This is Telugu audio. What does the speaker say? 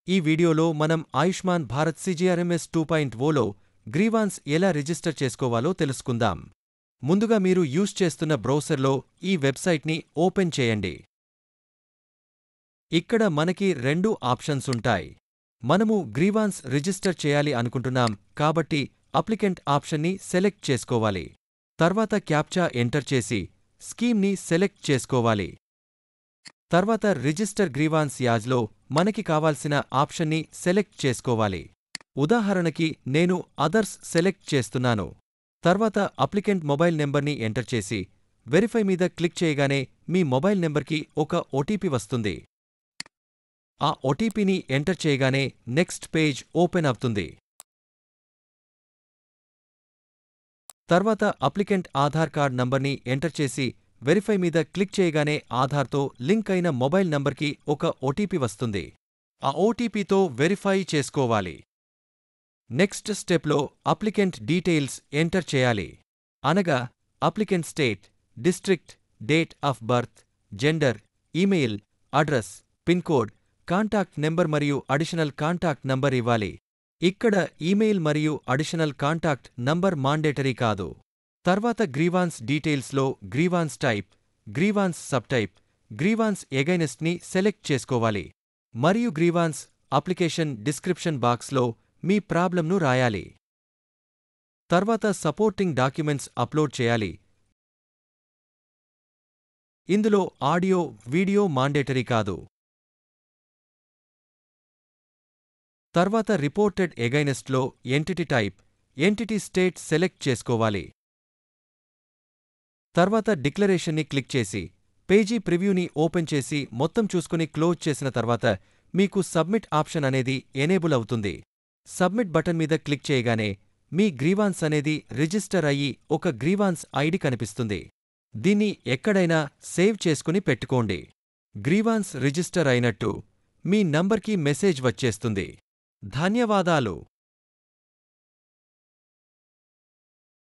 ఈ వీడియోలో మనం ఆయుష్మాన్ భారత్ CGRMS 2.0లో గ్రీవాన్స్ ఎలా రిజిస్టర్ చేసుకోవాలో తెలుసుకుందాం. ముందుగా మీరు యూజ్ చేస్తున్న బ్రౌజర్లో ఈ వెబ్సైట్ని ఓపెన్ చేయండి. ఇక్కడ మనకి రెండు ఆప్షన్స్ ఉంటాయి. మనము గ్రీవాన్స్ రిజిస్టర్ చేయాలి అనుకుంటున్నాం కాబట్టి అప్లికెంట్ ఆప్షన్ని సెలెక్ట్ చేసుకోవాలి. తర్వాత క్యాప్చా ఎంటర్ చేసి స్కీమ్ని సెలెక్ట్ చేసుకోవాలి. తర్వాత రిజిస్టర్ గ్రీవాన్స్ యాజ్లో మనకి కావాల్సిన ఆప్షన్ని సెలెక్ట్ చేసుకోవాలి. ఉదాహరణకి నేను అదర్స్ సెలెక్ట్ చేస్తున్నాను. తర్వాత అప్లికెంట్ మొబైల్ నెంబర్ని ఎంటర్ చేసి వెరిఫై మీద క్లిక్ చేయగానే మీ మొబైల్ నెంబర్కి ఒక ఓటీపీ వస్తుంది. ఆ ఓటీపీని ఎంటర్ చేయగానే నెక్స్ట్ పేజ్ ఓపెన్ అవుతుంది. తర్వాత అప్లికెంట్ ఆధార్ కార్డ్ నంబర్ని ఎంటర్ చేసి వెరిఫై మీద క్లిక్ చేయగానే ఆధార్తో లింక్ అయిన మొబైల్ నంబర్కి ఒక ఓటీపీ వస్తుంది. ఆ ఓటీపీతో వెరిఫై చేసుకోవాలి. నెక్స్ట్ స్టెప్లో అప్లికెంట్ డీటెయిల్స్ ఎంటర్ చేయాలి. అనగా applicant state, district, date of birth, gender, email, address, pin code, contact number మరియు అడిషనల్ కాంటాక్ట్ నంబర్ ఇవ్వాలి. ఇక్కడ ఈమెయిల్ మరియు అడిషనల్ కాంటాక్ట్ నంబర్ మాండేటరీ కాదు. తర్వాత గ్రీవాన్స్ డీటెయిల్స్లో grievance type, grievance subtype, grievance ఎగైనెస్ట్ని సెలెక్ట్ చేసుకోవాలి. మరియు గ్రీవాన్స్ అప్లికేషన్ డిస్క్రిప్షన్ బాక్స్లో మీ ప్రాబ్లంను రాయాలి. తర్వాత సపోర్టింగ్ డాక్యుమెంట్స్ అప్లోడ్ చేయాలి. ఇందులో ఆడియో, వీడియో మాండేటరీ కాదు. తర్వాత రిపోర్టెడ్ ఎగైనెస్ట్లో entity type, entity state select చేసుకోవాలి. తర్వాత డిక్లరేషన్ని క్లిక్ చేసి పేజీ ప్రివ్యూని ఓపెన్ చేసి మొత్తం చూసుకుని క్లోజ్ చేసిన తర్వాత మీకు సబ్మిట్ ఆప్షన్ అనేది ఎనేబుల్ అవుతుంది. సబ్మిట్ బటన్ మీద క్లిక్ చేయగానే మీ గ్రీవాన్స్ అనేది రిజిస్టర్ అయ్యి ఒక గ్రీవాన్స్ ఐడి కనిపిస్తుంది. దీన్ని ఎక్కడైనా సేవ్ చేసుకుని పెట్టుకోండి. గ్రీవాన్స్ రిజిస్టర్ అయినట్టు మీ నంబర్కి మెసేజ్ వచ్చేస్తుంది. ధన్యవాదాలు.